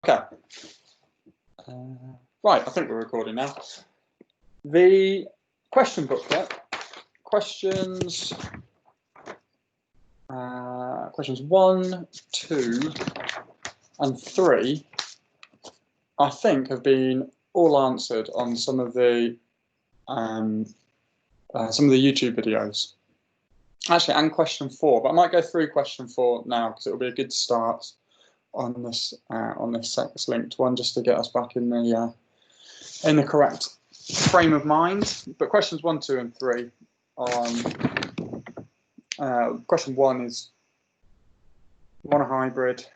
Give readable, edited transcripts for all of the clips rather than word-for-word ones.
Okay. Right, I think we're recording now. The question booklet, questions 1, 2, and 3, I think have been all answered on some of the YouTube videos. Actually, and question 4, but I might go through question 4 now because it will be a good start on this sex linked one, just to get us back in the correct frame of mind. But questions 1, 2, and 3 on question 1 is monohybrid.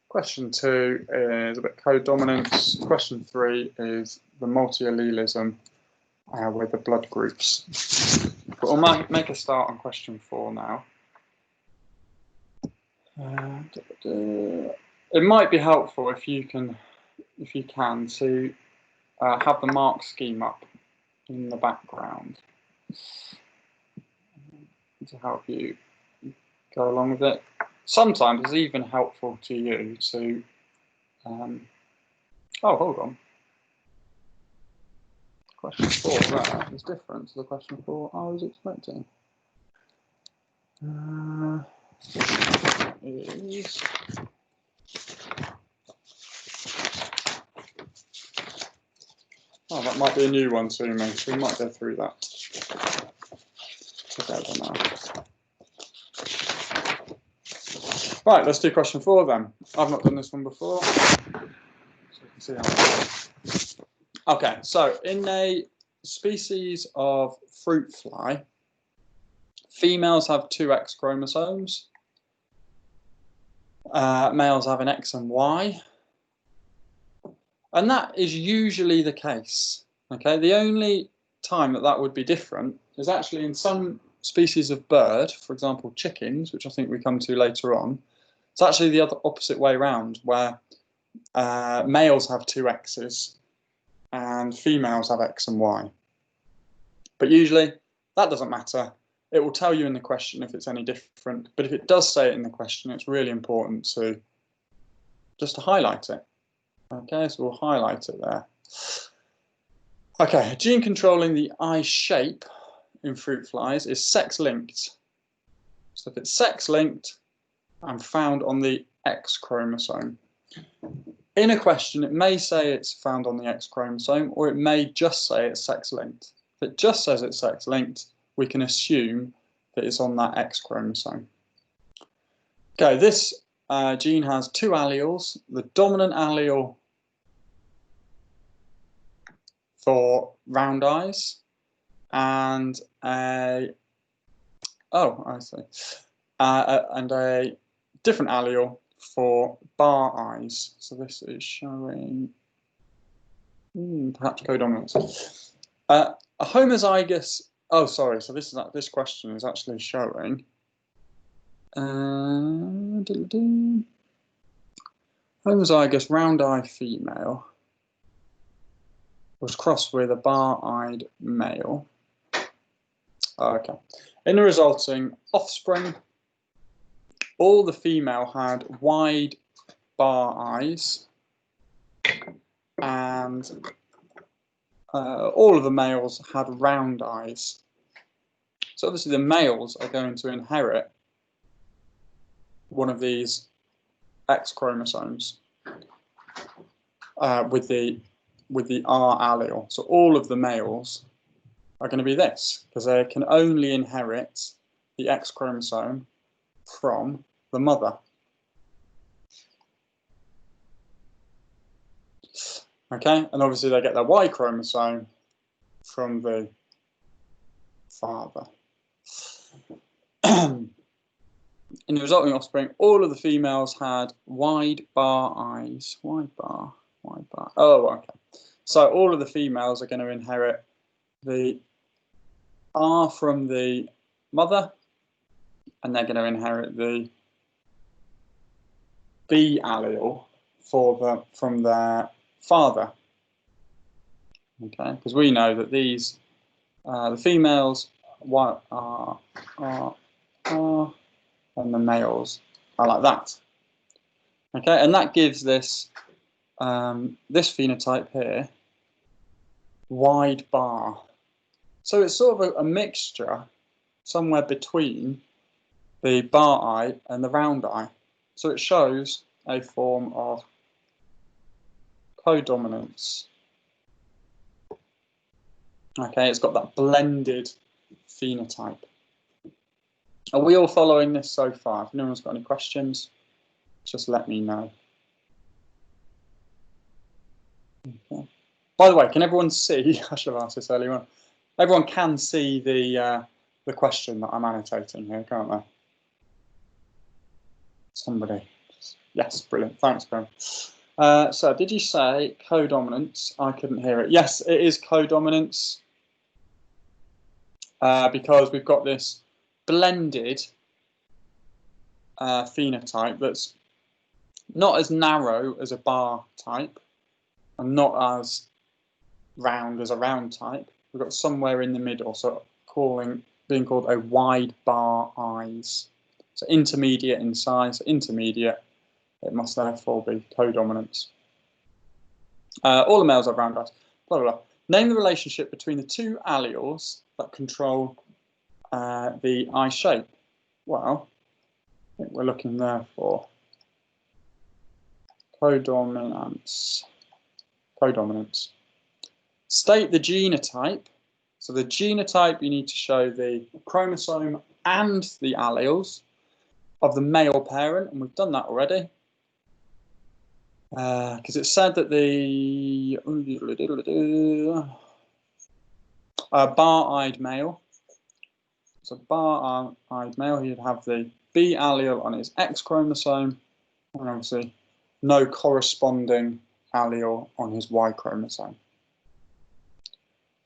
Question 2 is a bit codominance. Question 3 is the multi-allelism with the blood groups. But we'll make a start on question 4 now. It might be helpful if you can to have the mark scheme up in the background to help you go along with it. Sometimes it's even helpful to you to oh, hold on. Question 4 there is different to the question 4 I was expecting. Oh, that might be a new one to me, so we might go through that together now. Right, let's do question 4 then. I've not done this one before, so you can see how it goes. Okay, so in a species of fruit fly, females have 2 X chromosomes. Males have an X and Y, and that is usually the case. Okay, the only time that would be different is actually in some species of bird, for example chickens, which I think we come to later on. It's actually the opposite way around, where males have 2 X's and females have X and Y. But usually that doesn't matter. It will tell you in the question if it's any different, but if it does say it in the question, it's really important to just to highlight it. Okay, so we'll highlight it there. Okay, a gene controlling the eye shape in fruit flies is sex linked. So if it's sex linked and found on the X chromosome. In a question, it may say it's found on the X chromosome, or it may just say it's sex linked. If it just says it's sex linked, we can assume that it's on that X chromosome. Okay, this gene has 2 alleles. The dominant allele for round eyes and a and a different allele for bar eyes. So this is showing perhaps codominance. A homozygous. Oh, sorry. So this question is actually showing homozygous round eye female was crossed with a bar-eyed male. Okay. In the resulting offspring, all the female had wide bar eyes, and all of the males had round eyes. So obviously the males are going to inherit one of these X chromosomes with the R allele. So all of the males are going to be this, because they can only inherit the X chromosome from the mother. Okay, and obviously they get their Y chromosome from the father. In the resulting offspring, all of the females had wide bar eyes. Wide bar. Oh, okay. So all of the females are going to inherit the R from the mother, and they're going to inherit the B allele from their father. Okay, because we know that these the females are and the males are like that. Okay, and that gives this this phenotype here, wide bar. So it's sort of a mixture somewhere between the bar eye and the round eye. So it shows a form of codominance. Okay, it's got that blended phenotype. Are we all following this so far? If anyone's got any questions, just let me know. Okay. By the way, can everyone see? I should have asked this earlier on. Everyone can see the question that I'm annotating here, can't they? Somebody. Yes, brilliant. Thanks, Graham. So, did you say codominance? I couldn't hear it. Yes, it is codominance because we've got this blended phenotype that's not as narrow as a bar type and not as round as a round type. We've got somewhere in the middle, so being called a wide bar eyes. So intermediate in size, intermediate, it must therefore be codominance. All the males have round eyes. Blah, blah, blah. Name the relationship between the two alleles that control the eye shape. Well, I think we're looking there for codominance. Codominance. State the genotype. So the genotype, you need to show the chromosome and the alleles of the male parent, and we've done that already. Because it said that the bar-eyed male, so bar-eyed male, he'd have the B allele on his X chromosome, and obviously no corresponding allele on his Y chromosome.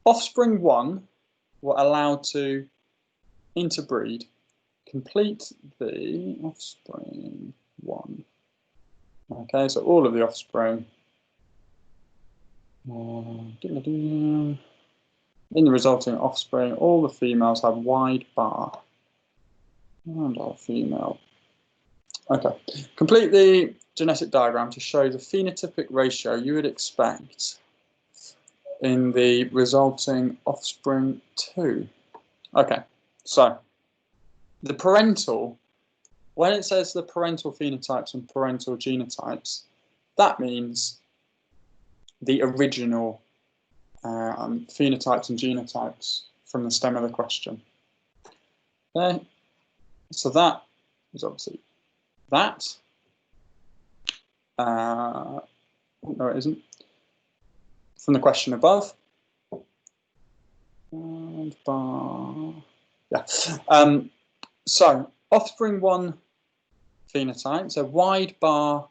Offspring 1 were allowed to interbreed. Complete the offspring 1. Okay, so all of the offspring. In the resulting offspring, all the females have wide bar. And our female. Okay, complete the genetic diagram to show the phenotypic ratio you would expect in the resulting offspring 2. Okay, so the parental, when it says the parental phenotypes and parental genotypes, that means the original phenotypes and genotypes from the stem of the question. Okay, so that is obviously that. No, it isn't. From the question above. And bar, yeah. So offspring 1 phenotype, so wide bar-eyed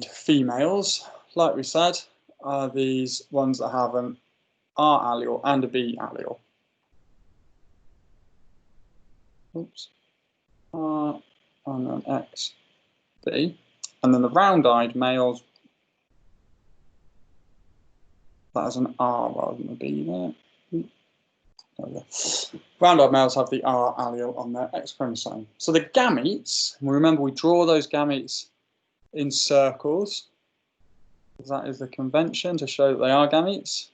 females, like we said, are these ones that have an R allele and a B allele. Oops. R and then X, B. And then the round-eyed males, that has an R rather than a B there. Round-eyed males have the R allele on their X chromosome. So the gametes, and remember we draw those gametes in circles, because that is the convention to show that they are gametes.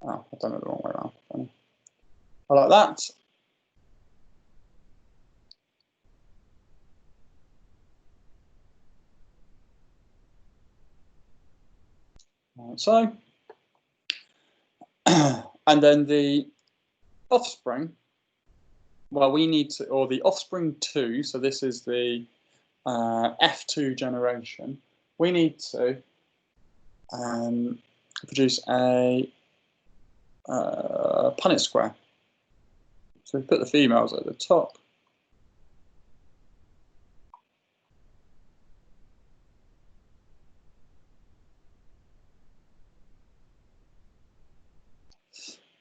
Oh, I've done it the wrong way around. I like that. Like so. And then the offspring, well, we need to, or the offspring 2, so this is the F2 generation, we need to produce a Punnett square. So we put the females at the top.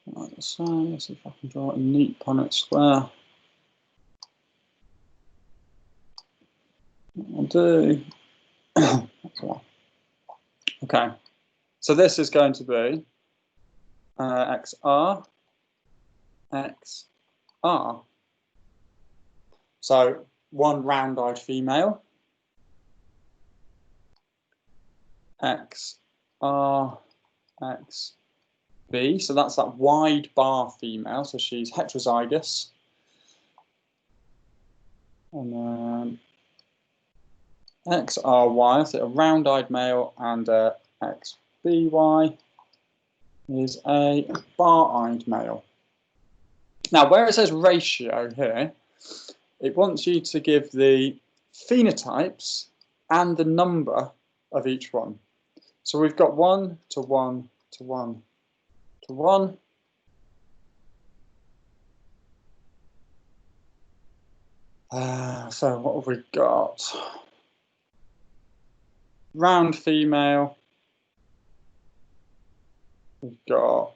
Like so, let's see if I can draw a neat Punnett square. I'll do. Okay, so this is going to be XR, XR. So one round-eyed female, XR, XB. So that's that wide bar female. So she's heterozygous. And then XRY, so a round-eyed male, and XBY is a bar-eyed male. Now, where it says ratio here, it wants you to give the phenotypes and the number of each one. So we've got 1 to 1 to 1 to 1. So what have we got? Round female. We've got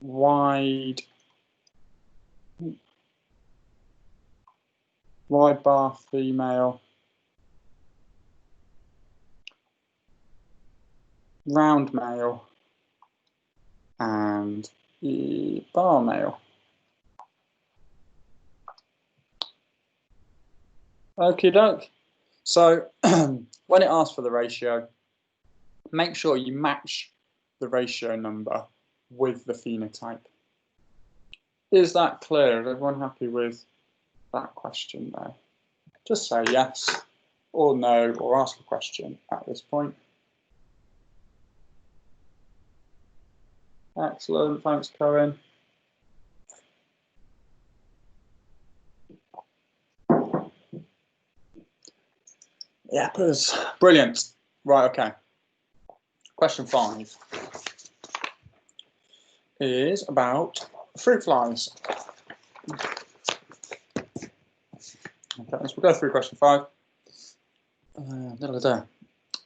wide bar female. Round male. And bar male. Okie doke. So when it asks for the ratio, make sure you match the ratio number with the phenotype. Is that clear? Is everyone happy with that question there? Just say yes or no, or ask a question at this point. Excellent, thanks, Corinne. Yappers. Brilliant. Right, okay. Question 5 is about fruit flies. Okay, so we'll go through question 5.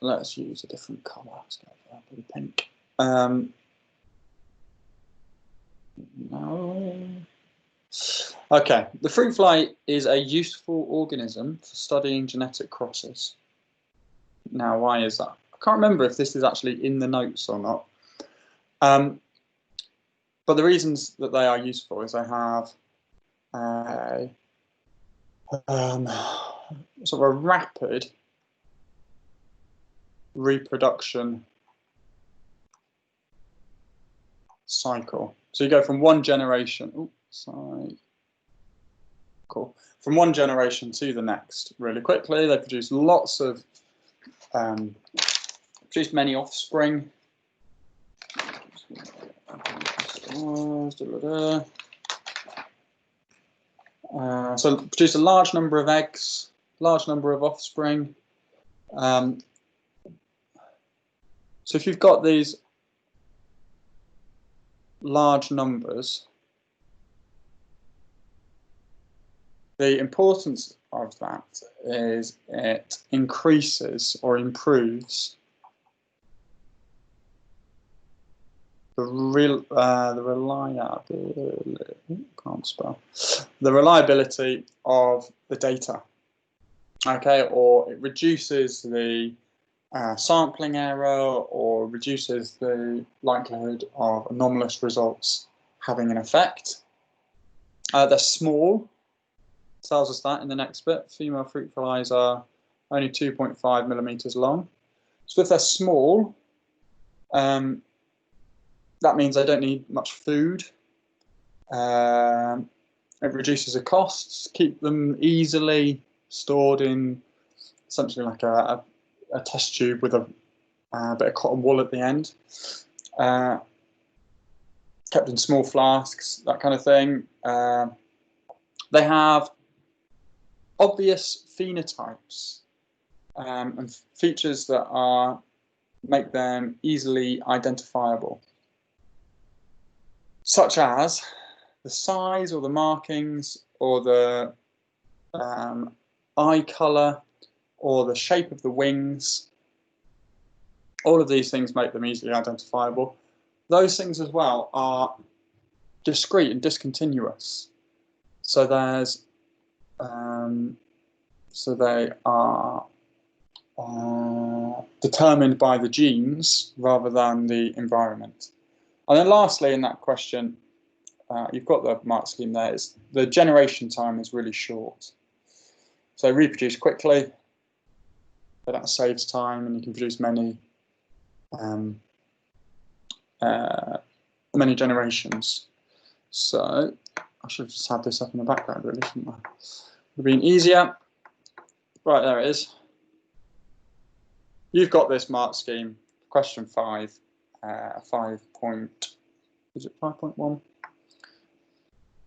Let's use a different colour. Let's go for blue pink. No. Okay, the fruit fly is a useful organism for studying genetic crosses. Now, why is that? I can't remember if this is actually in the notes or not. But the reasons that they are useful is they have sort of a rapid reproduction cycle. So you go from one generation. Oops, sorry. Cool. From one generation to the next really quickly. They produce lots of produce many offspring. So produce a large number of eggs, large number of offspring. So if you've got these large numbers, the importance of that is it increases or improves the reliability of the data. Okay, or it reduces the sampling error, or reduces the likelihood of anomalous results having an effect. They're small. Tells us that in the next bit. Female fruit flies are only 2.5 millimeters long. So if they're small, that means they don't need much food. It reduces the costs. Keep them easily stored in essentially like a test tube with a bit of cotton wool at the end. Kept in small flasks, that kind of thing. They have obvious phenotypes and features that make them easily identifiable, such as the size or the markings or the eye colour or the shape of the wings. All of these things make them easily identifiable. Those things as well are discrete and discontinuous. So there's so they are determined by the genes rather than the environment. And then lastly, in that question, you've got the mark scheme there, is the generation time is really short. So they reproduce quickly, but that saves time, and you can produce many many generations. So I should have just had this up in the background, really, shouldn't I? Would have been easier. Right, there it is. You've got this mark scheme. Question 5, 5 point, is it 5.1?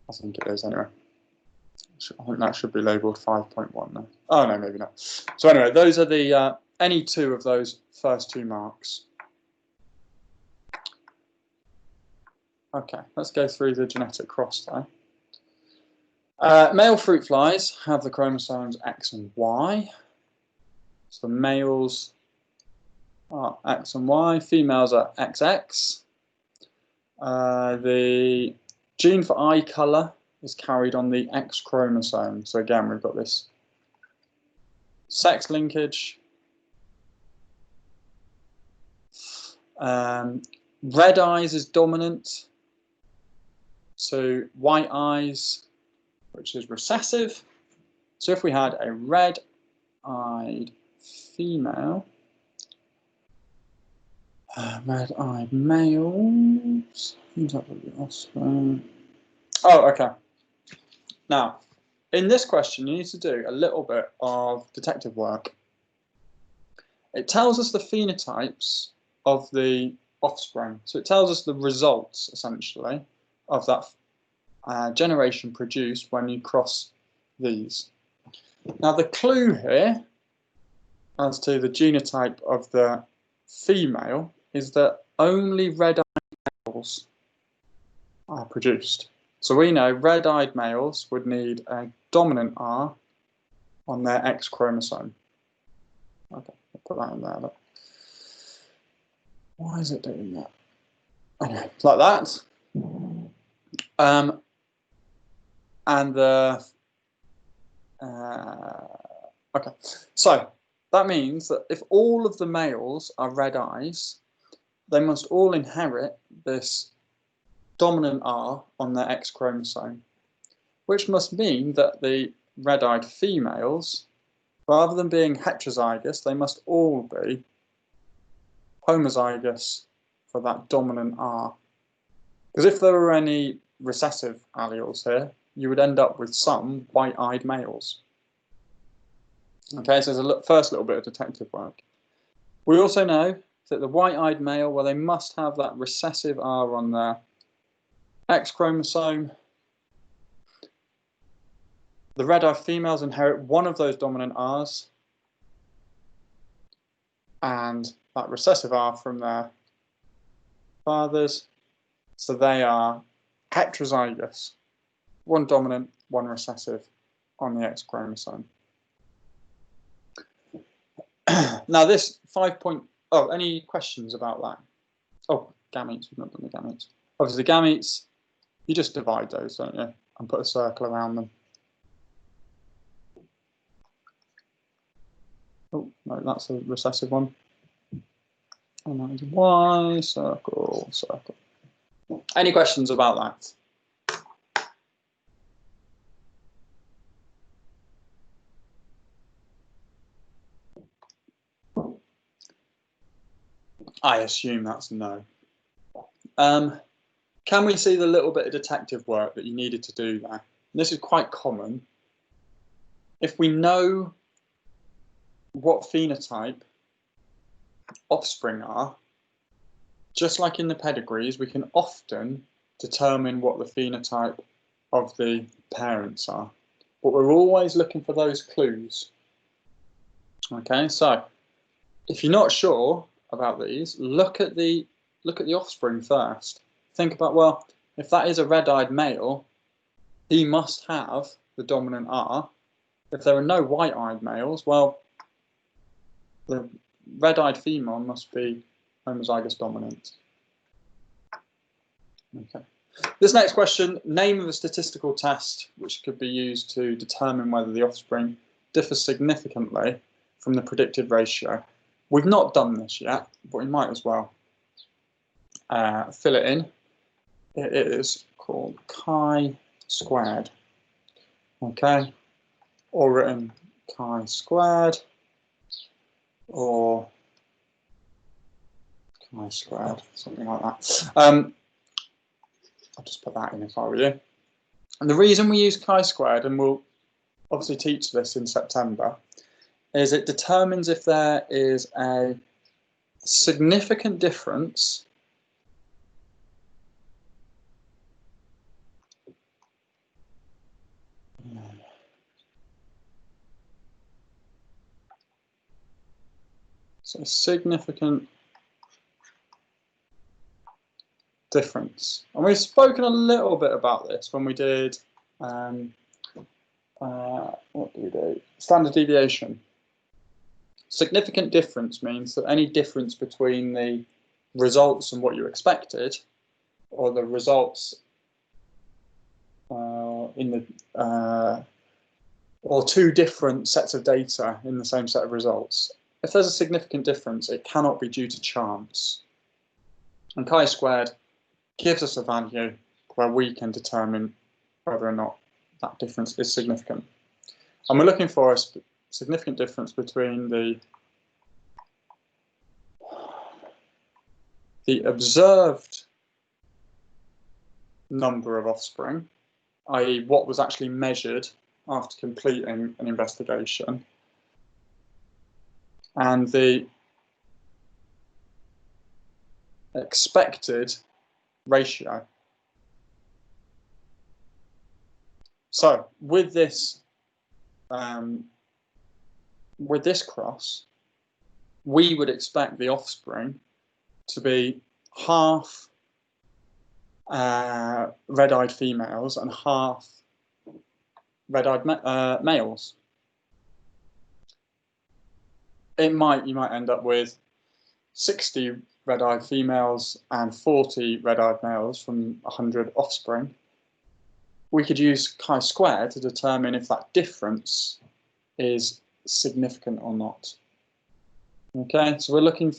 I think it is anyway. I think that should be labelled 5.1 now. Oh no, maybe not. So anyway, those are the any two of those first 2 marks. Okay, let's go through the genetic cross though. Male fruit flies have the chromosomes X and Y. So the males are X and Y, females are XX. The gene for eye colour is carried on the X chromosome. So again, we've got this sex linkage. Red eyes is dominant. So white eyes, which is recessive. So if we had a red-eyed female, red-eyed males, oh, okay. Now, in this question, you need to do a little bit of detective work. It tells us the phenotypes of the offspring. So it tells us the results, essentially, of that generation produced when you cross these. Now, the clue here as to the genotype of the female is that only red-eyed males are produced. So we know red-eyed males would need a dominant R on their X chromosome. Okay, I'll put that in there. Look. Why is it doing that? Anyway, like that. And the okay, so that means that if all of the males are red eyes, they must all inherit this dominant R on their X chromosome, which must mean that the red-eyed females, rather than being heterozygous, they must all be homozygous for that dominant R. Because if there were any recessive alleles here, you would end up with some white-eyed males. Okay, so there's a first little bit of detective work. We also know that the white-eyed male, well, they must have that recessive R on their X chromosome. The red-eyed females inherit one of those dominant Rs and that recessive R from their fathers. So they are heterozygous, one dominant, one recessive on the X chromosome. Now this 5 point, oh, any questions about that? Oh, gametes, we've not done the gametes. Obviously the gametes, you just divide those, don't you? And put a circle around them. Oh, no, that's a recessive one. And that is Y, circle, circle. Any questions about that? I assume that's no. Can we see the little bit of detective work that you needed to do there? This is quite common. If we know what phenotype offspring are, just like in the pedigrees, we can often determine what the phenotype of the parents are. But we're always looking for those clues. Okay, so if you're not sure about these, look at the offspring first. Think about, well, if that is a red-eyed male, he must have the dominant R. If there are no white-eyed males, well, the red-eyed female must be homozygous dominant. Okay. This next question, name of a statistical test which could be used to determine whether the offspring differs significantly from the predicted ratio. We've not done this yet, but we might as well fill it in. It is called chi-squared, okay, or written chi-squared or chi-squared, something like that. I'll just put that in if I were you. And the reason we use chi-squared, and we'll obviously teach this in September, is it determines if there is a significant difference so a significant difference. And we've spoken a little bit about this when we did what do we do? Standard deviation. Significant difference means that any difference between the results and what you expected, or the results or two different sets of data in the same set of results. If there's a significant difference, it cannot be due to chance. And chi-squared gives us a value where we can determine whether or not that difference is significant. And we're looking for a significant difference between the observed number of offspring, i.e. what was actually measured after completing an investigation, and the expected ratio. So with this cross, we would expect the offspring to be half red-eyed females and half red-eyed males. You might end up with 60 red-eyed females and 40 red-eyed males from 100 offspring. We could use chi-squared to determine if that difference is significant or not. Okay, so we're looking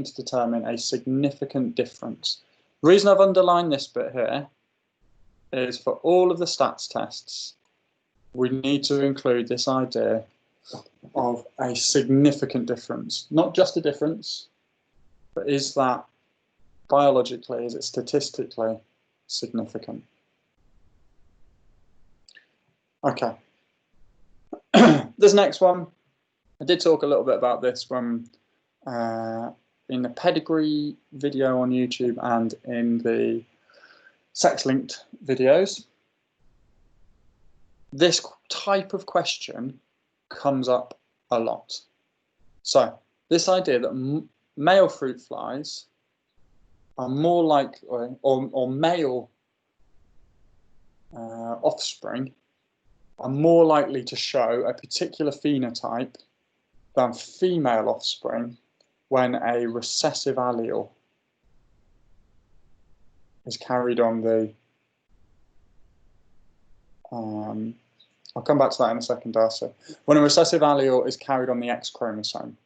to determine a significant difference. The reason I've underlined this bit here is for all of the stats tests, we need to include this idea of a significant difference. Not just a difference, but is that biologically, is it statistically significant? Okay. This next one, I did talk a little bit about this when in the Pedigree video on YouTube and in the sex-linked videos. This type of question comes up a lot. So this idea that male fruit flies are more likely, or male offspring are more likely to show a particular phenotype than female offspring when a recessive allele is carried on the I'll come back to that in a second, Darcy. When a recessive allele is carried on the X chromosome.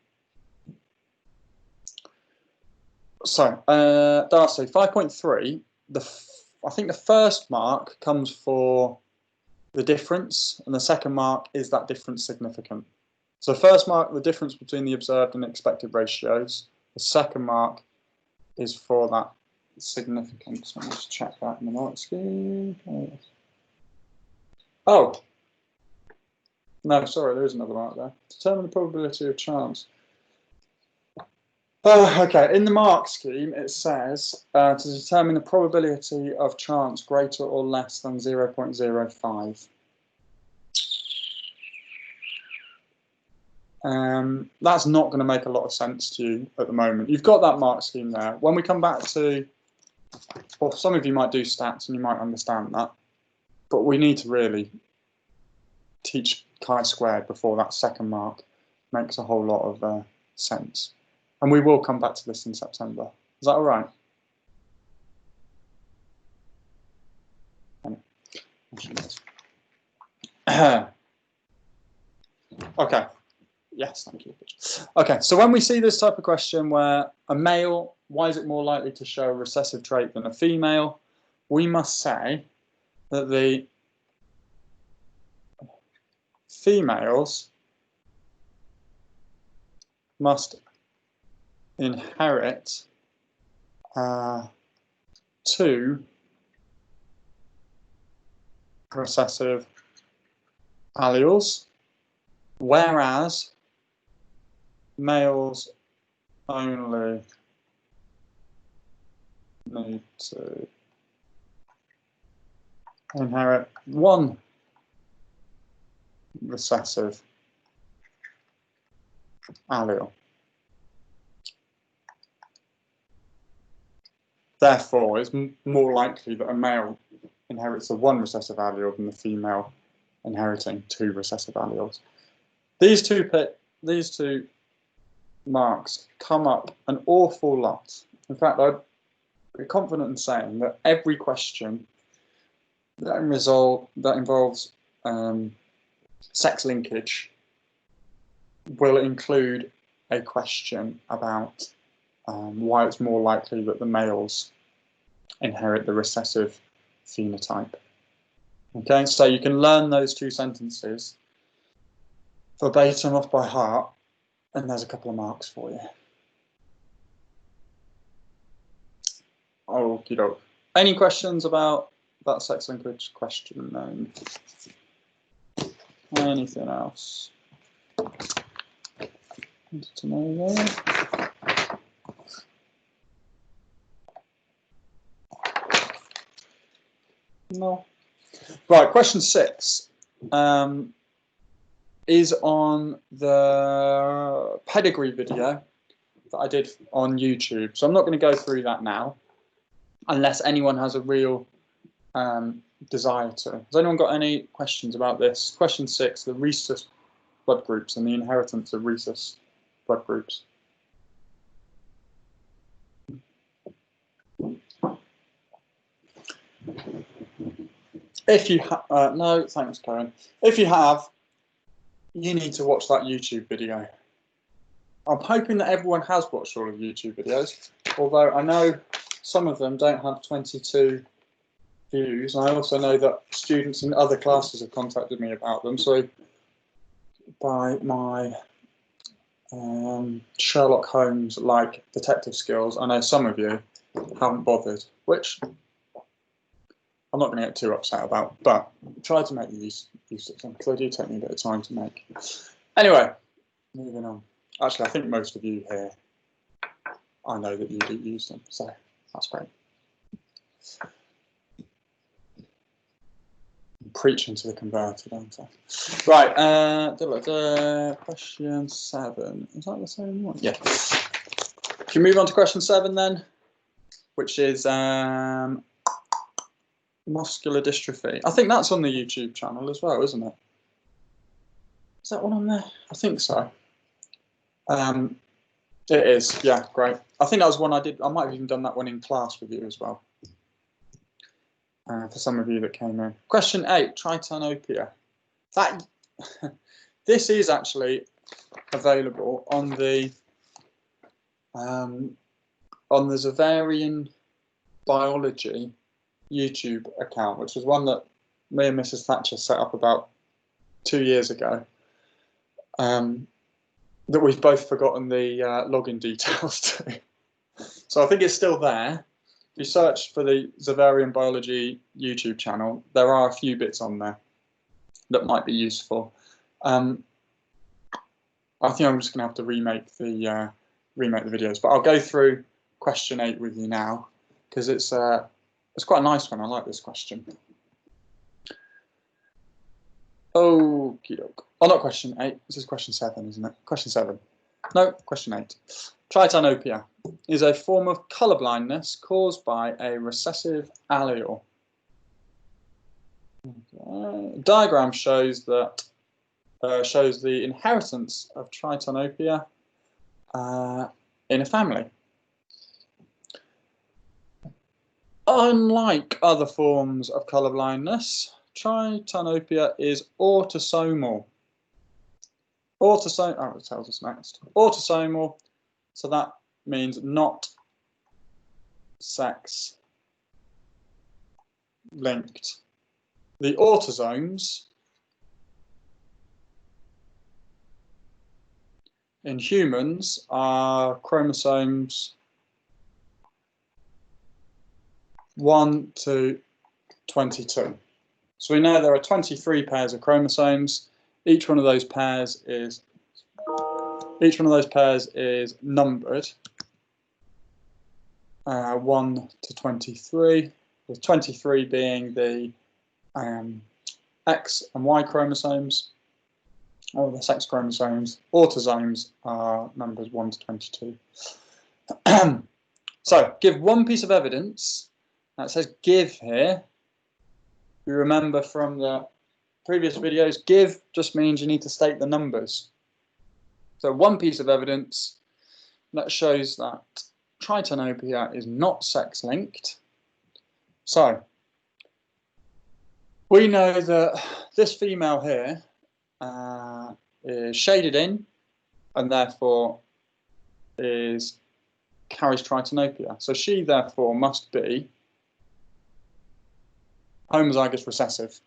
So, Darcy, 5.3, I think the first mark comes for the difference, and the second mark is that difference significant. So first mark, the difference between the observed and expected ratios. The second mark is for that significance. Let me just check that in the mark scheme. Oh, no, sorry, there is another mark there. Determine the probability of chance. Okay, in the mark scheme, it says to determine the probability of chance greater or less than 0.05. That's not going to make a lot of sense to you at the moment. You've got that mark scheme there. When we come back to, well, some of you might do stats and you might understand that, but we need to really teach chi-squared before that second mark makes a whole lot of sense. And we will come back to this in September. Is that all right? Okay. Yes, thank you. Okay, so when we see this type of question where a male, why is it more likely to show a recessive trait than a female? We must say that females must inherit 2 recessive alleles, whereas males only need to inherit 1 recessive allele. Therefore, it's more likely that a male inherits a 1 recessive allele than the female inheriting 2 recessive alleles. These two marks come up an awful lot. In fact, I'd be confident in saying that every question that involves sex linkage will include a question about why it's more likely that the males inherit the recessive phenotype. Okay, so you can learn those 2 sentences verbatim off by heart, and there's a couple of marks for you. Okie doke. Any questions about that sex linkage question then? Anything else? Wanted to know there. No. Right, question 6 is on the Pedigree video that I did on YouTube. So I'm not going to go through that now, unless anyone has a real desire to. Has anyone got any questions about this? Question 6, the rhesus blood groups and the inheritance of rhesus blood groups. If you no, thanks, Karen. If you have, you need to watch that YouTube video. I'm hoping that everyone has watched all of the YouTube videos, although I know some of them don't have 22 views. And I also know that students in other classes have contacted me about them. So by my Sherlock Holmes-like detective skills, I know some of you haven't bothered, which I'm not going to get too upset about, but try to make use of them, because they do take me a bit of time to make. Anyway, moving on. Actually, I think most of you here, I know that you do use them, so that's great. I'm preaching to the converted, aren't I? Right, question 7. Is that the same one? Yeah. Can we move on to question 7 then, which is muscular dystrophy. I think that's on the YouTube channel as well, isn't it? Is that one on there? I think so. It is, yeah, great. I think that was one I did. I might have even done that one in class with you as well. For some of you that came in. Question 8, Triton Opia. This is actually available on the Zavarian Biology YouTube account, which was one that me and Mrs. Thatcher set up about 2 years ago. That we've both forgotten the login details to. So I think it's still there. If you search for the Zavarian Biology YouTube channel, there are a few bits on there that might be useful. I think I'm just going to have to remake the videos, but I'll go through question 8 with you now, because it's quite a nice one. I like this question. Okie doke. Oh, not question 8. This is question 7, isn't it? Question 7. No, question 8. Triton Opia is a form of colour blindness caused by a recessive allele. Okay. Diagram shows that shows the inheritance of Triton Opia in a family. Unlike other forms of colour blindness, Triton Opia is autosomal. Oh, it tells us next. Autosomal, so that means not sex linked. The autosomes in humans are chromosomes 1 to 22. So we know there are 23 pairs of chromosomes. Each one of those pairs is numbered 1 to 23, with 23 being the X and Y chromosomes, or the sex chromosomes. Autosomes are numbers 1 to 22. So, give one piece of evidence. That says give here. You remember from the previous videos, give just means you need to state the numbers. So one piece of evidence that shows that Triton Opia is not sex-linked. So we know that this female here is shaded in and therefore carries Triton Opia. So she therefore must be homozygous recessive.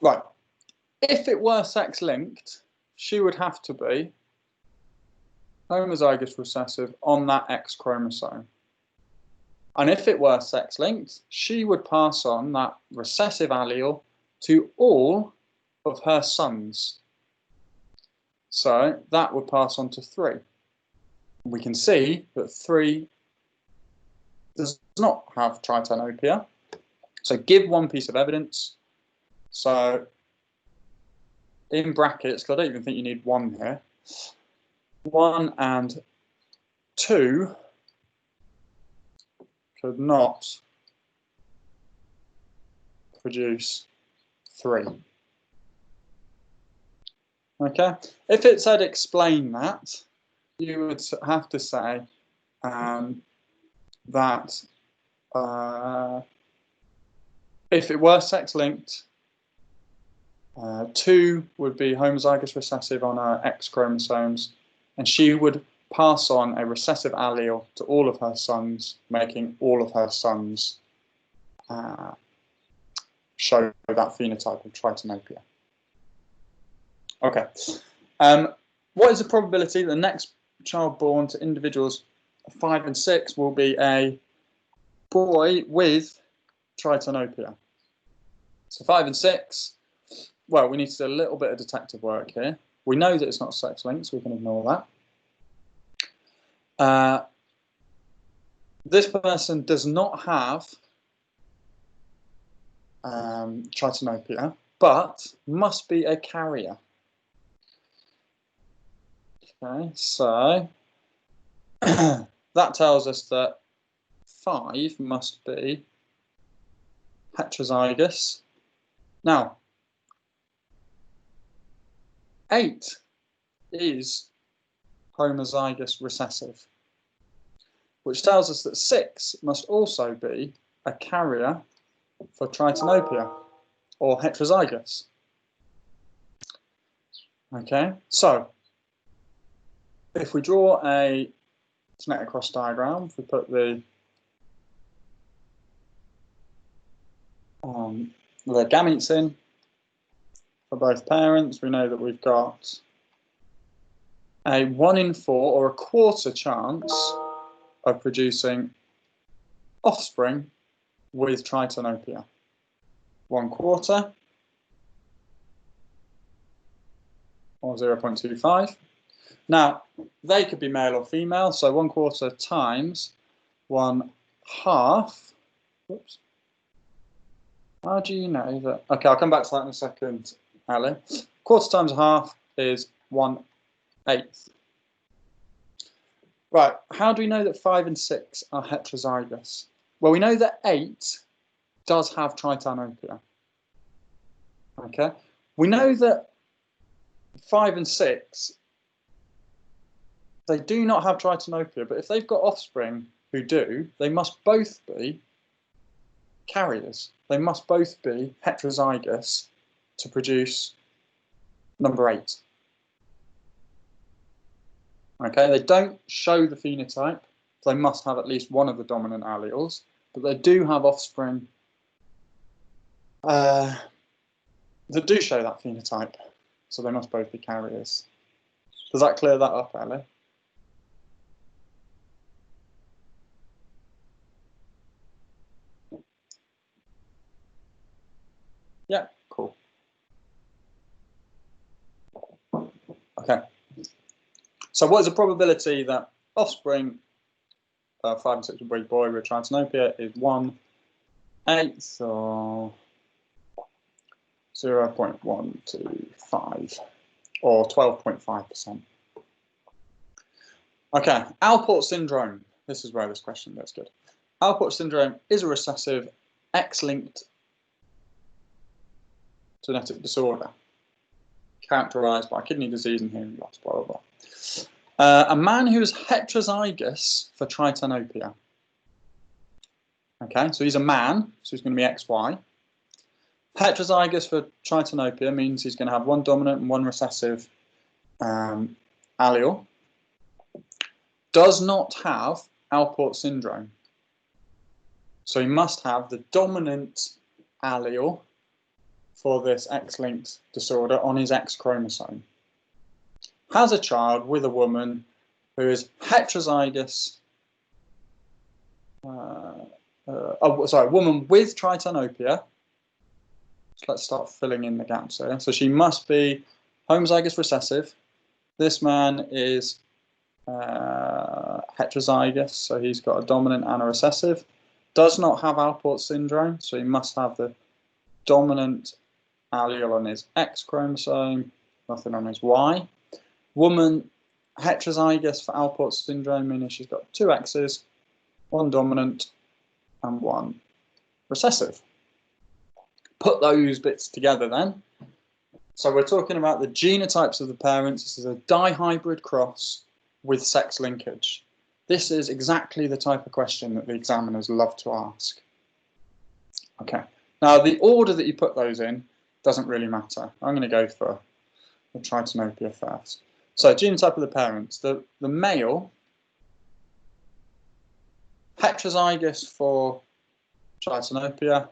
Right. If it were sex-linked, she would have to be homozygous recessive on that X chromosome. And if it were sex-linked, she would pass on that recessive allele to all of her sons. So that would pass on to 3. We can see that 3 does not have Triton Opia. So give one piece of evidence. So in brackets, because I don't even think you need 1 here, 1 and 2 could not produce 3. Okay, if it said explain that, you would have to say that if it were sex-linked, 2 would be homozygous recessive on her X chromosomes, and she would pass on a recessive allele to all of her sons, making all of her sons show that phenotype of Triton Opia. Okay. What is the probability that the next child born to individuals 5 and 6 will be a boy with Triton Opia? So 5 and 6, well, we need to do a little bit of detective work here. We know that it's not sex-linked, so we can ignore that. This person does not have Triton Opia, but must be a carrier. Okay, so that tells us that 5 must be heterozygous. Now, 8 is homozygous recessive, which tells us that 6 must also be a carrier for Triton Opia, or heterozygous. Okay, so if we draw a genetic cross diagram, if we put the gametes in for both parents, we know that we've got a 1 in 4 or a quarter chance of producing offspring with Triton Opia. 1/4 or 0.25. Now, they could be male or female, so 1/4 times 1/2. Whoops. How do you know that? Okay, I'll come back to that in a second, Ali. 1/4 times 1/2 is 1/8. Right, how do we know that 5 and 6 are heterozygous? Well, we know that 8 does have Triton Opia. Okay, we know that 5 and 6, they do not have Triton Opia, but if they've got offspring who do, they must both be carriers. They must both be heterozygous to produce number 8. Okay, they don't show the phenotype. They must have at least one of the dominant alleles, but they do have offspring that do show that phenotype. So they must both be carriers. Does that clear that up, Ellie? Yeah, cool. Okay. So what is the probability that offspring 5 and 6 will breed boy with Triton Opia is 1/8 or 0.125 or 12.5%. Okay, Alport Syndrome. This is where this question gets good. Alport Syndrome is a recessive X-linked genetic disorder characterized by kidney disease and hearing loss, blah, blah, blah. A man who is heterozygous for Triton Opia. Okay, so he's a man, so he's going to be XY. Heterozygous for Triton Opia means he's going to have one dominant and one recessive allele. Does not have Alport syndrome. So he must have the dominant allele for this X-linked disorder on his X chromosome. Has a child with a woman who is heterozygous, a woman with Triton Opia. So let's start filling in the gaps here. So she must be homozygous recessive. This man is heterozygous, so he's got a dominant and a recessive. Does not have Alport syndrome, so he must have the dominant allele on his X chromosome, nothing on his Y. Woman heterozygous for Alport syndrome, meaning she's got 2 X's, 1 dominant and 1 recessive. Put those bits together then. So we're talking about the genotypes of the parents. This is a dihybrid cross with sex linkage. This is exactly the type of question that the examiners love to ask. Okay, now the order that you put those in doesn't really matter. I'm going to go for the Triton Opia first. So genotype of the parents, the male, heterozygous for Triton Opia,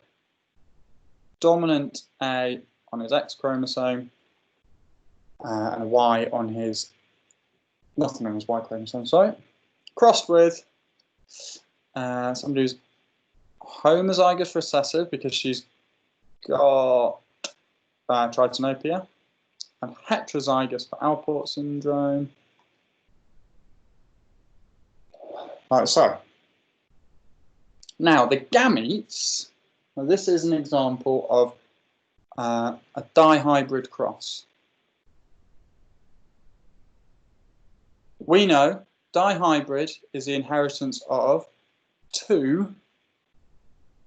dominant A on his X chromosome, and a Y on his, nothing on his Y chromosome, sorry. Crossed with somebody who's homozygous recessive because she's got Triton Opia, and heterozygous for Alport syndrome. Right, so now the gametes. Now this is an example of a dihybrid cross. We know dihybrid is the inheritance of 2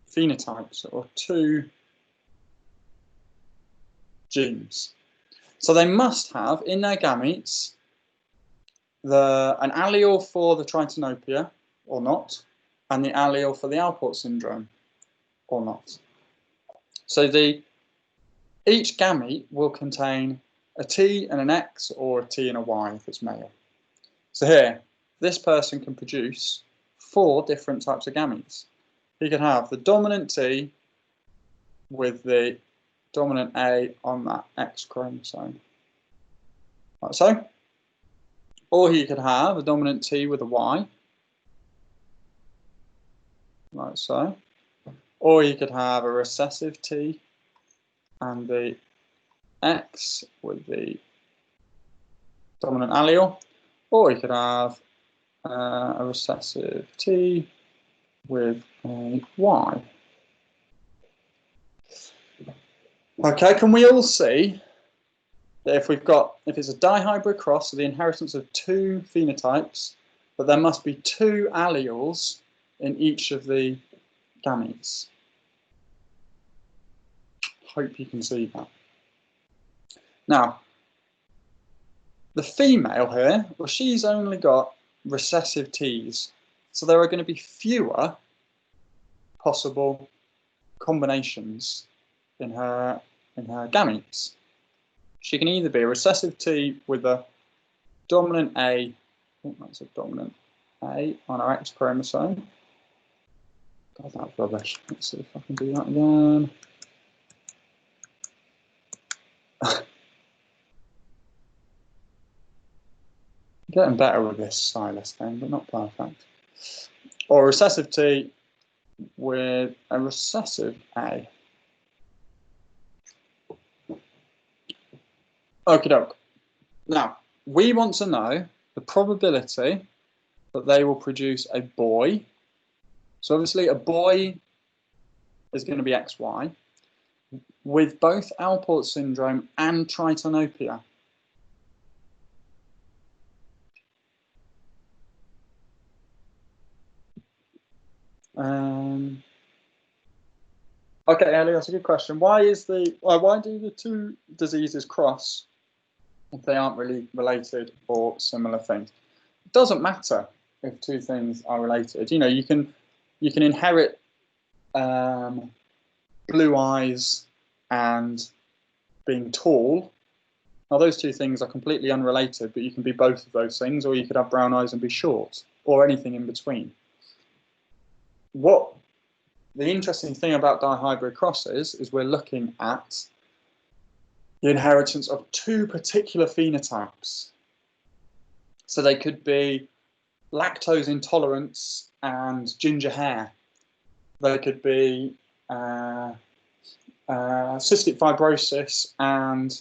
phenotypes or 2 genes. So they must have in their gametes an allele for the Triton Opia or not, and the allele for the Alport syndrome or not. So each gamete will contain a T and an X or a T and a Y if it's male. So here, this person can produce 4 different types of gametes. He can have the dominant T with the dominant A on that X chromosome, like so. Or he could have a dominant T with a Y, like so. Or you could have a recessive T and the X with the dominant allele. Or you could have a recessive T with a Y. Okay, can we all see that if it's a dihybrid cross, so the inheritance of 2 phenotypes, that there must be 2 alleles in each of the gametes? Hope you can see that. Now, the female here, well, she's only got recessive T's, so there are going to be fewer possible combinations in her gametes. She can either be a recessive T with a dominant A, I think that's a dominant A on her X chromosome. God, that's rubbish. Let's see if I can do that again. getting better with this stylus thing, but not perfect. Or a recessive T with a recessive A. Okie doke. Now, we want to know the probability that they will produce a boy. So obviously a boy is going to be XY with both Alport syndrome and Triton Opia. Okay, Ellie, that's a good question. Why do the two diseases cross if they aren't really related or similar things? It doesn't matter if two things are related. You know, you can inherit blue eyes and being tall. Now, those two things are completely unrelated, but you can be both of those things, or you could have brown eyes and be short, or anything in between. What the interesting thing about dihybrid crosses is we're looking at the inheritance of two particular phenotypes. So they could be lactose intolerance and ginger hair. They could be cystic fibrosis and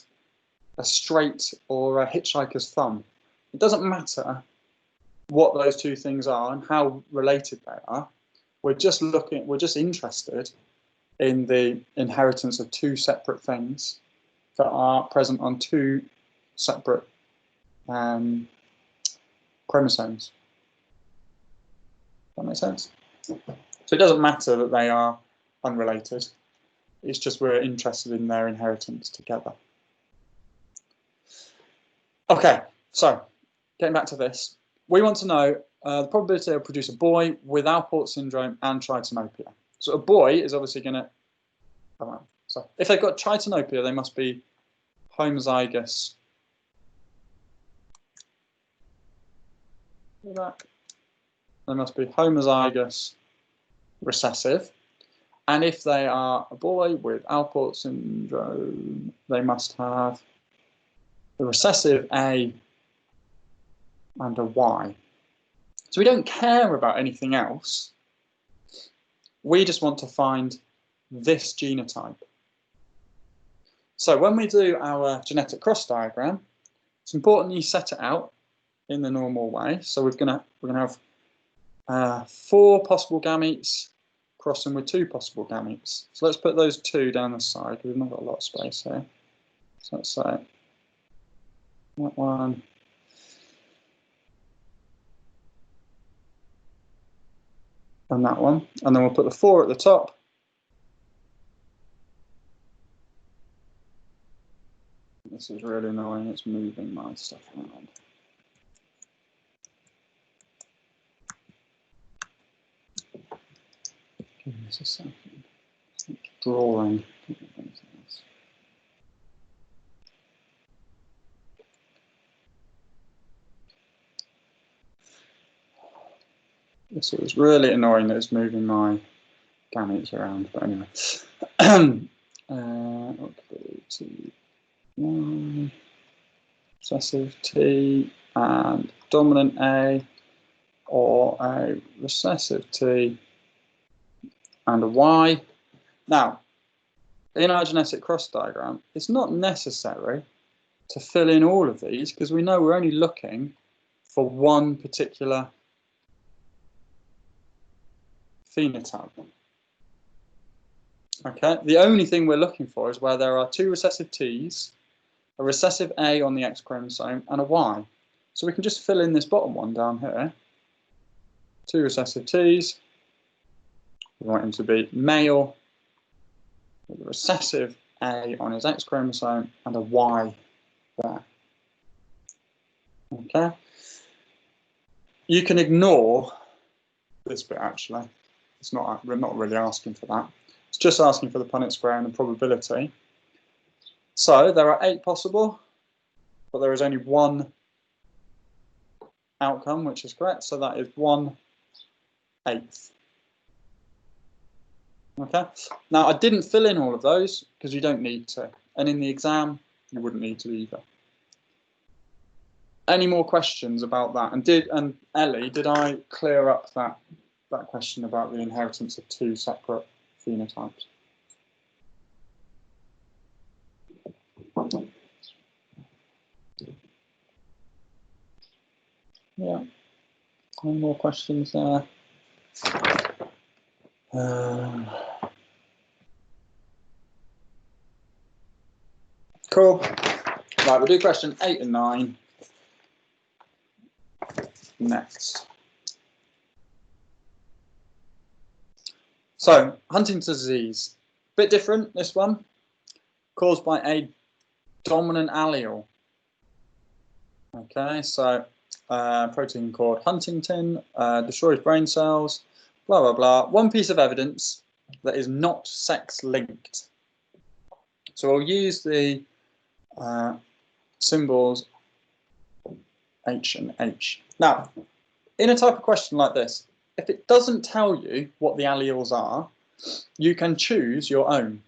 a straight or a hitchhiker's thumb. It doesn't matter what those two things are and how related they are. We're just interested in the inheritance of two separate things that are present on two separate chromosomes. That makes sense? So it doesn't matter that they are unrelated. It's just we're interested in their inheritance together. Okay, so getting back to this, we want to know the probability they'll produce a boy with Alport syndrome and Triton Opia. So a boy is obviously going to, so if they've got Triton Opia, they must be homozygous. They must be homozygous recessive. And if they are a boy with Alport syndrome, they must have the recessive A and a Y. So we don't care about anything else. We just want to find this genotype. So when we do our genetic cross diagram, it's important you set it out in the normal way. So we're gonna have 4 possible gametes crossing with 2 possible gametes. So let's put those 2 down the side. We've not got a lot of space here. So let's say that one. And that one. And then we'll put the 4 at the top. This is really annoying. It's moving my stuff around. Give us a second. Drawing. This is really annoying that it's moving my gametes around, but anyway. T1, recessive T and dominant A, or a recessive T and a Y. Now, in our genetic cross diagram, it's not necessary to fill in all of these because we know we're only looking for one particular phenotype. Okay, the only thing we're looking for is where there are 2 recessive T's, a recessive A on the X chromosome, and a Y. So we can just fill in this bottom one down here. 2 recessive T's. We want him to be male with a recessive A on his X chromosome and a Y there. Okay. You can ignore this bit actually. We're not really asking for that. It's just asking for the Punnett square and the probability. So there are 8 possible, but there is only one outcome which is correct. So that is 1/8. Okay. Now I didn't fill in all of those because you don't need to, and in the exam you wouldn't need to either. Any more questions about that? And Ellie, did I clear up that question about the inheritance of two separate phenotypes? Yeah. Any more questions there? Cool. Right, we'll do question 8 and 9 next. So, Huntington's disease, bit different, this one, caused by a dominant allele. Okay, so protein called Huntington, destroys brain cells, blah, blah, blah. One piece of evidence that is not sex-linked. So we'll use the symbols H and H. Now, in a type of question like this, if it doesn't tell you what the alleles are, you can choose your own.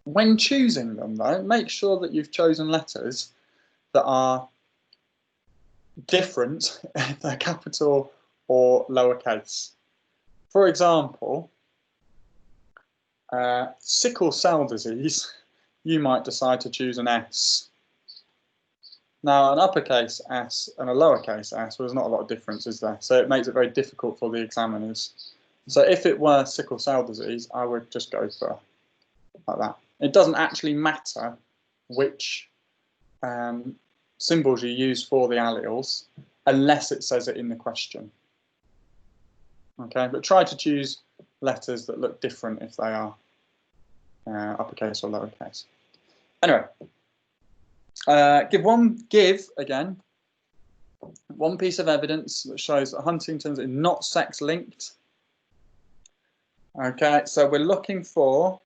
When choosing them, though, make sure that you've chosen letters that are different if they're capital or lowercase. For example, sickle cell disease, you might decide to choose an S. Now, an uppercase S and a lowercase s, well, there's not a lot of difference, is there? So it makes it very difficult for the examiners. So if it were sickle cell disease, I would just go for like that. It doesn't actually matter which symbols you use for the alleles, unless it says it in the question. Okay, but try to choose letters that look different if they are uppercase or lowercase. Anyway, give again one piece of evidence that shows that Huntington's is not sex-linked. Okay, so we're looking for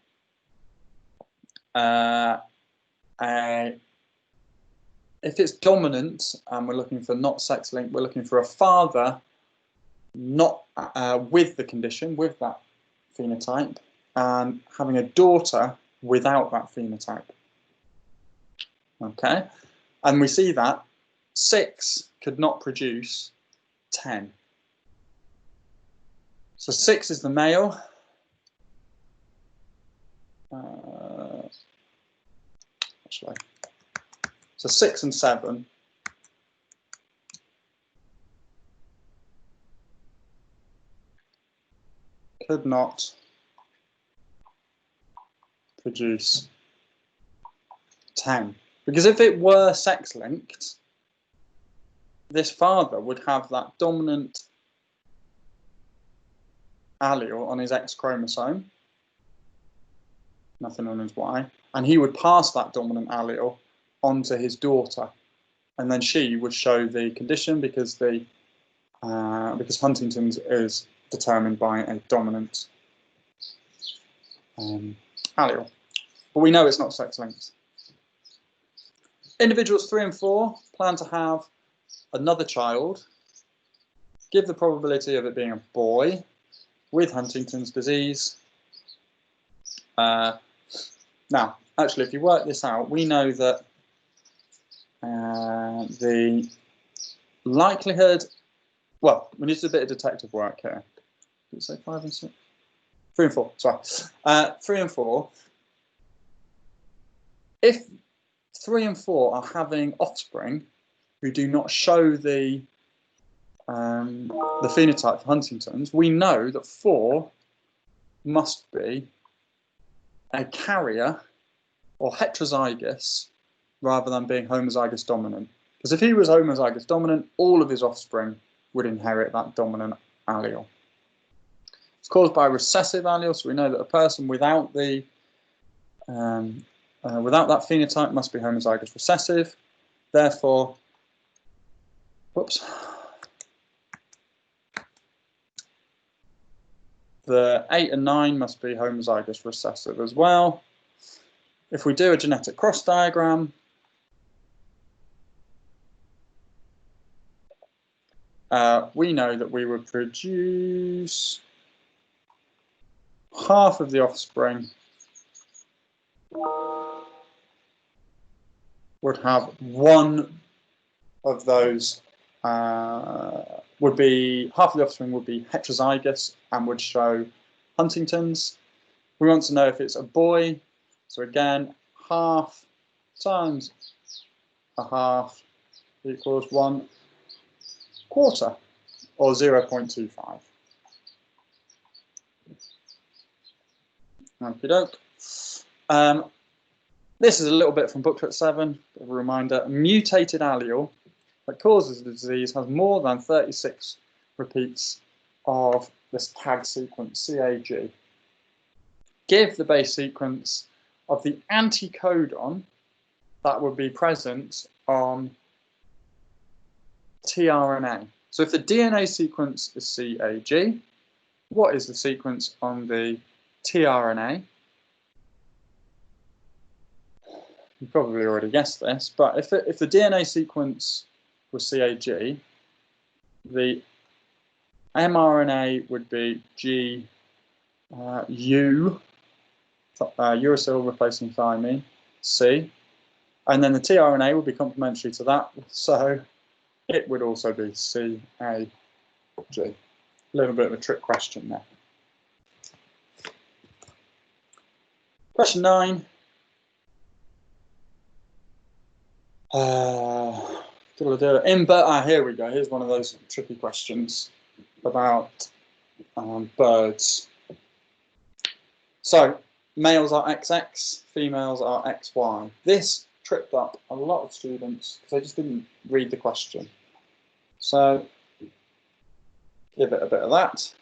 if it's dominant and we're looking for not sex-linked, we're looking for a father not with the condition, with that phenotype, and having a daughter without that phenotype. Okay, and we see that 6 could not produce 10. So 6 is the male. Actually, so 6 and 7 could not produce 10. Because if it were sex-linked, this father would have that dominant allele on his X chromosome, nothing on his Y, and he would pass that dominant allele onto his daughter, and then she would show the condition because Huntington's is determined by a dominant allele. But we know it's not sex-linked. Individuals 3 and 4 plan to have another child. Give the probability of it being a boy with Huntington's disease. Now, actually, if you work this out, we know that the likelihood, well, we need to do a bit of detective work here. Did it say 5 and 6? 3 and 4, sorry. 3 and 4. If 3 and 4 are having offspring who do not show the phenotype for Huntington's, we know that 4 must be a carrier or heterozygous rather than being homozygous dominant. Because if he was homozygous dominant, all of his offspring would inherit that dominant allele. It's caused by a recessive allele, so we know that a person without the without that phenotype must be homozygous recessive. Therefore, whoops, the 8 and 9 must be homozygous recessive as well. If we do a genetic cross diagram, we know that we would produce half of the offspring would have one of those, would be, half of the offspring would be heterozygous and would show Huntington's. We want to know if it's a boy, so again, half times a half equals 1/4 or 0.25. Okie doke. This is a little bit from Booklet 7, a reminder. A mutated allele that causes the disease has more than 36 repeats of this tag sequence, CAG. Give the base sequence of the anticodon that would be present on tRNA. So if the DNA sequence is CAG, what is the sequence on the tRNA? You probably already guessed this, but if the DNA sequence was CAG, the mRNA would be GU, uracil replacing thymine, C, and then the tRNA would be complementary to that, so it would also be CAG. A little bit of a trick question there. Question 9. Here we go. Here's one of those tricky questions about birds. So males are XX, females are XY. This tripped up a lot of students because they just didn't read the question. So give it a bit of that.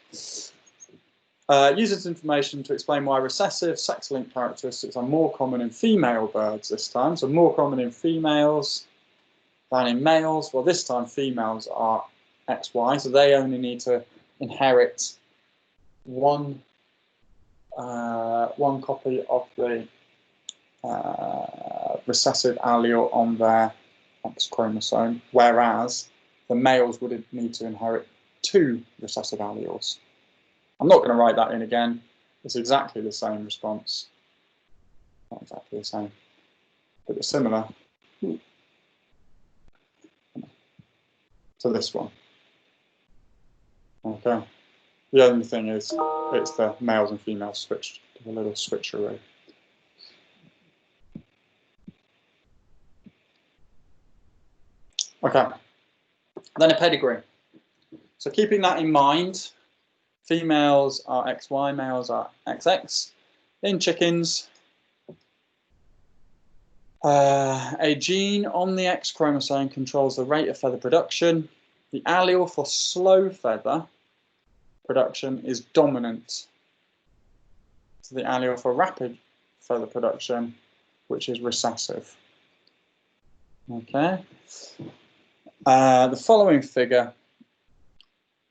Use this information to explain why recessive sex-linked characteristics are more common in female birds this time. So more common in females than in males. Well, this time females are XY, so they only need to inherit one copy of the recessive allele on their X chromosome, whereas the males would need to inherit 2 recessive alleles. I'm not going to write that in again. It's exactly the same response. Not exactly the same, but it's similar to this one. Okay. The only thing is, it's the males and females switched to a little switcheroo. Okay. Then a pedigree. So keeping that in mind, females are XY, males are XX. In chickens, a gene on the X chromosome controls the rate of feather production. The allele for slow feather production is dominant to the allele for rapid feather production, which is recessive. Okay. The following figure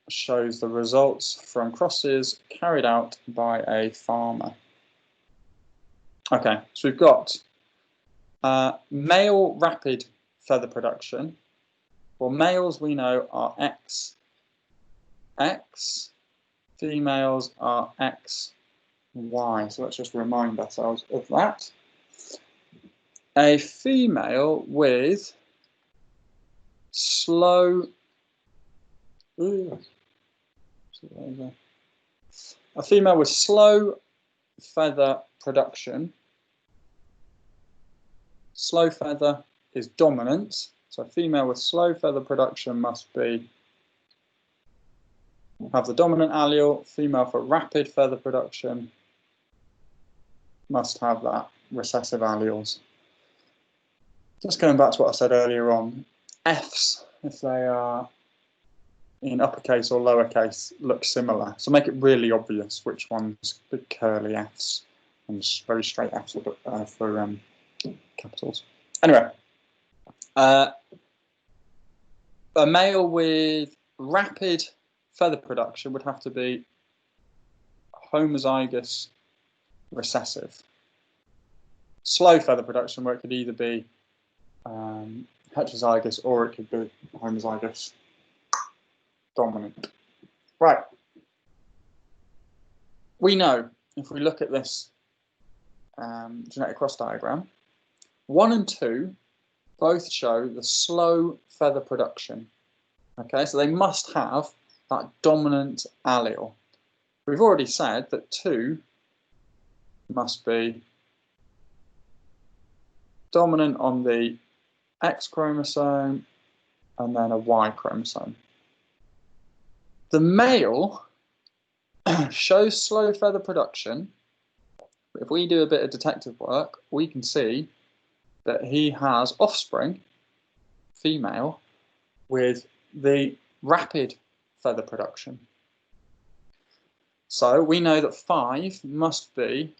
shows the results from crosses carried out by a farmer. Okay, so we've got male rapid feather production. Well, males we know are XX, females are XY. So let's just remind ourselves of that. A female with slow feather production. Slow feather is dominant, so a female with slow feather production must have the dominant allele. Female for rapid feather production must have that recessive alleles. Just going back to what I said earlier on, Fs, if they are in uppercase or lowercase, look similar. So make it really obvious which one's big curly Fs and very straight Fs for capitals. Anyway, a male with rapid feather production would have to be homozygous recessive. Slow feather production, where it could either be heterozygous or it could be homozygous dominant. Right. We know if we look at this genetic cross diagram, 1 and 2 both show the slow feather production. Okay, so they must have that dominant allele. We've already said that 2 must be dominant on the X chromosome and then a Y chromosome. The male shows slow feather production. If we do a bit of detective work, we can see that he has offspring, female, with the rapid feather production. So we know that 5 must be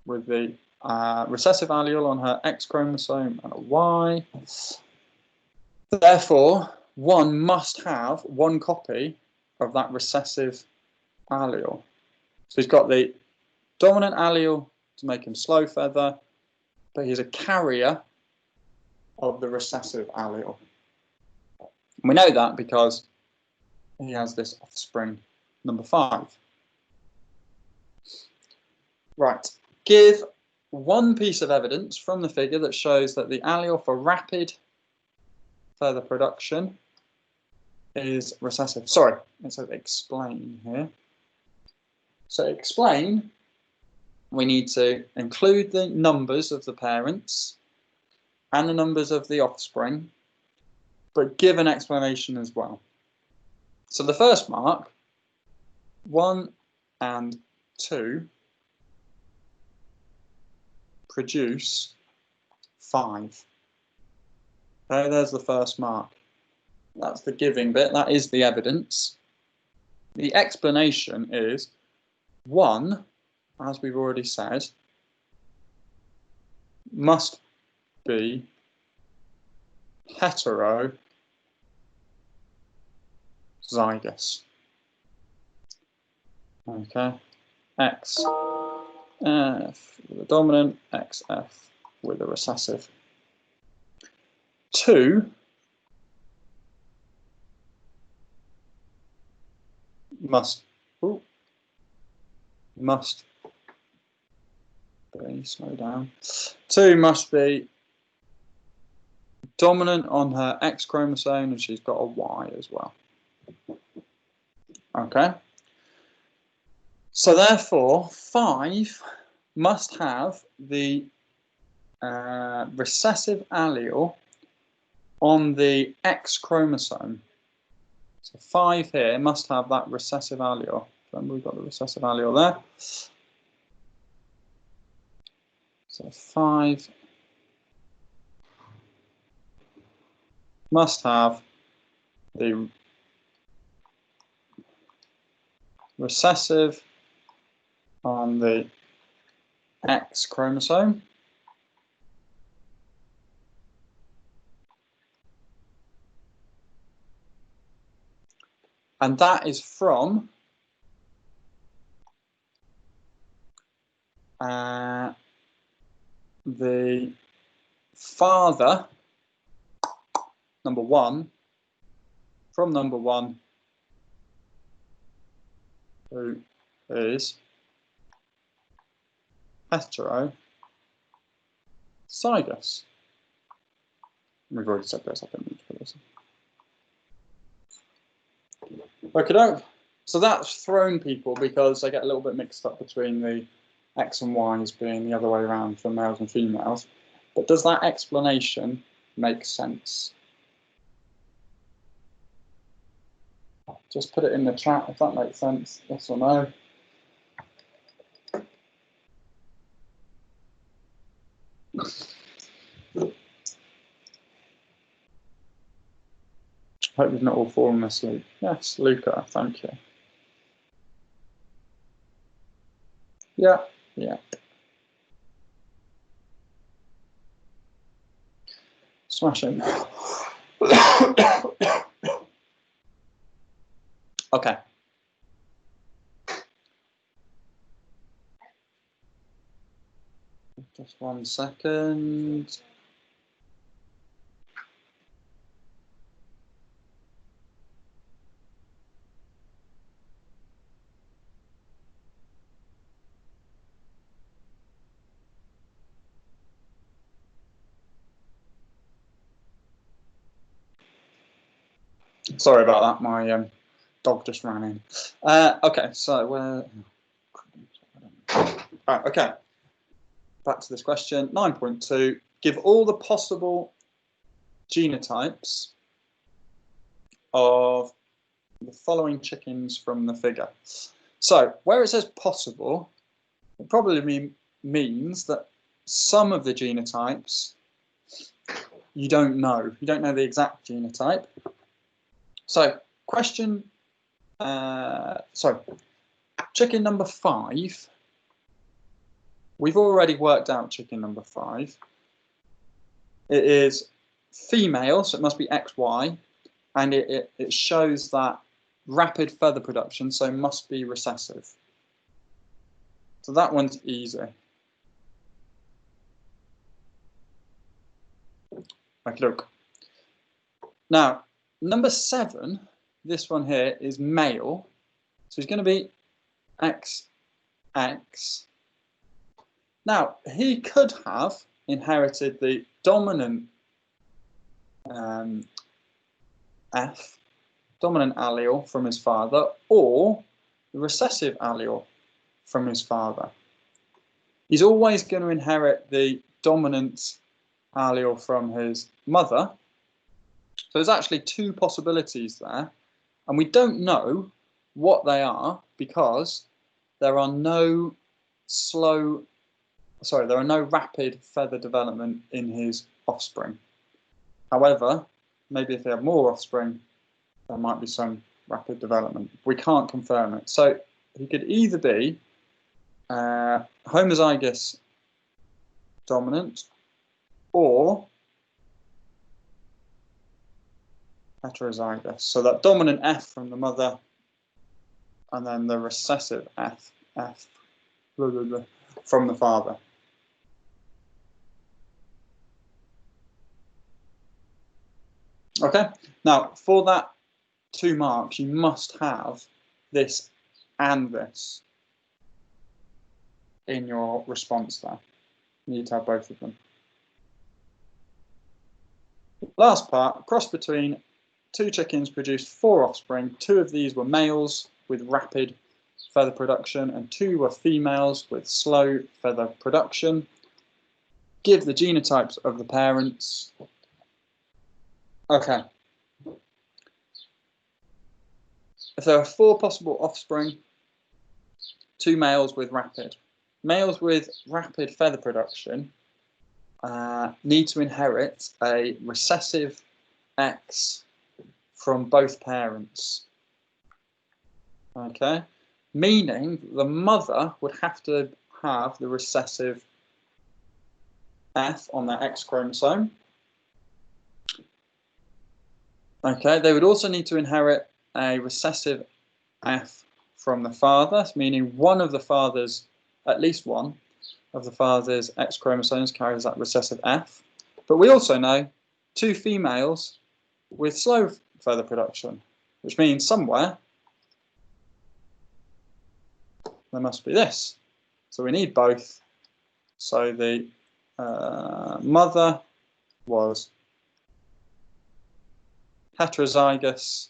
with the recessive allele on her X chromosome and a Y. Therefore, 1 must have 1 copy of that recessive allele. So he's got the dominant allele to make him slow feather, but he's a carrier of the recessive allele. And we know that because he has this offspring number 5. Right, give 1 piece of evidence from the figure that shows that the allele for rapid feather production is recessive. Sorry, it says explain here. So explain, we need to include the numbers of the parents and the numbers of the offspring, but give an explanation as well. So the first mark, 1 and 2, produce 5. Okay, there's the first mark. That's the giving bit, that is the evidence. The explanation is 1, as we've already said, must be heterozygous. Okay, XF with a dominant, XF with a recessive. 2 must be, slow down. 2 must be dominant on her X chromosome and she's got a Y as well. Okay. So therefore, 5 must have the recessive allele on the X chromosome. So 5 here must have that recessive allele. Remember, we've got the recessive allele there. So 5 must have the recessive on the X chromosome. And that is from the father, number 1, from number 1, who is heterozygous. We've already said this, I don't need to put this in. Okay, so that's thrown people because they get a little bit mixed up between the X and Y's being the other way around for males and females. But does that explanation make sense? Just put it in the chat if that makes sense, yes or no. I hope you've not all fallen asleep. Yes, Luca, thank you. Yeah, yeah. Smashing. Okay. Just 1 second. Sorry about that, my dog just ran in. Okay, so where... Right, okay, back to this question. 9.2, give all the possible genotypes of the following chickens from the figure. So where it says possible, it probably means that some of the genotypes you don't know. You don't know the exact genotype. So chicken number 5, we've already worked out chicken number 5. It is female, so it must be XY, and it shows that rapid feather production, so must be recessive. So that one's easy. Okay, look. Now, number 7, this one here is male, so he's going to be XX. Now, he could have inherited the dominant dominant allele from his father, or the recessive allele from his father. He's always going to inherit the dominant allele from his mother. So there's actually 2 possibilities there, and we don't know what they are because there are no rapid feather development in his offspring. However, maybe if they have more offspring, there might be some rapid development. We can't confirm it. So he could either be homozygous dominant or heterozygous. So that dominant F from the mother and then the recessive F from the father. Okay, now for that 2 marks, you must have this and this in your response there. You need to have both of them. Last part, cross between 2 chickens produced 4 offspring. 2 of these were males with rapid feather production and 2 were females with slow feather production. Give the genotypes of the parents. Okay. If there are 4 possible offspring, 2 males with rapid. Males with rapid feather production need to inherit a recessive X from both parents. Okay, meaning the mother would have to have the recessive F on their X chromosome. Okay, they would also need to inherit a recessive F from the father, meaning one of the father's, at least one of the father's X chromosomes carries that recessive F. But we also know 2 females with slow feather production, which means somewhere there must be this. So we need both. So the mother was heterozygous.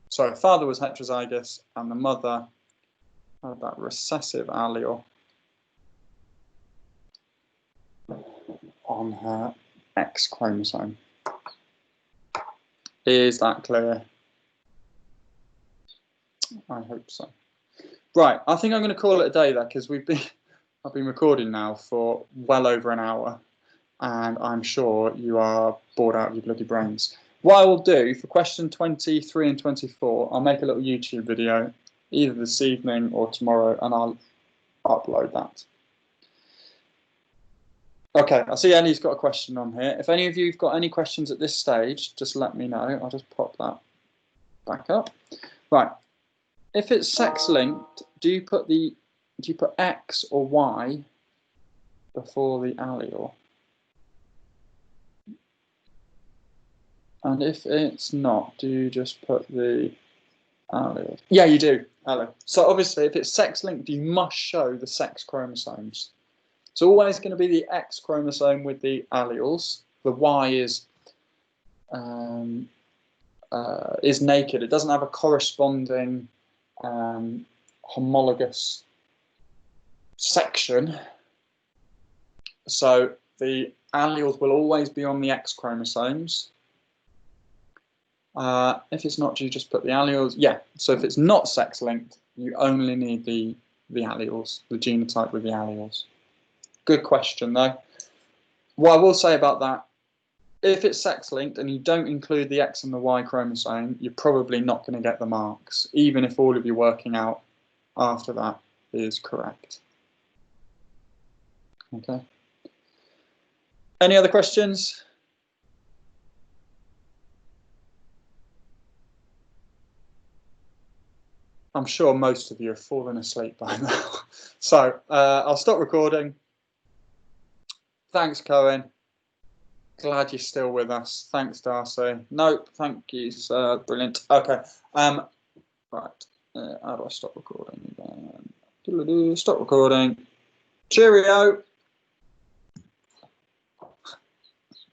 Sorry, father was heterozygous, and the mother had that recessive allele on her X chromosome. Is that clear? I hope so. Right, I think I'm going to call it a day there because I've been recording now for well over an hour, and I'm sure you are bored out of your bloody brains. What I will do for question 23 and 24, I'll make a little YouTube video either this evening or tomorrow, and I'll upload that. Okay, I see Ellie's got a question on here. If any of you have got any questions at this stage, just let me know. I'll just pop that back up. Right. If it's sex linked, do you put X or Y before the allele? And if it's not, do you just put the allele? Yeah, you do, Ellie. So obviously, if it's sex linked, you must show the sex chromosomes. It's always going to be the X chromosome with the alleles. The Y is is naked. It doesn't have a corresponding homologous section. So the alleles will always be on the X chromosomes. If it's not, you just put the alleles. Yeah, so if it's not sex-linked, you only need the alleles, the genotype with the alleles. Good question, though. What I will say about that, if it's sex-linked and you don't include the X and the Y chromosome, you're probably not going to get the marks, even if all of your working out after that is correct. Okay. Any other questions? I'm sure most of you have fallen asleep by now. So I'll stop recording. Thanks, Cohen. Glad you're still with us. Thanks, Darcy. Nope, thank you, sir. Brilliant. Okay. Right. How do I stop recording again? Stop recording. Cheerio.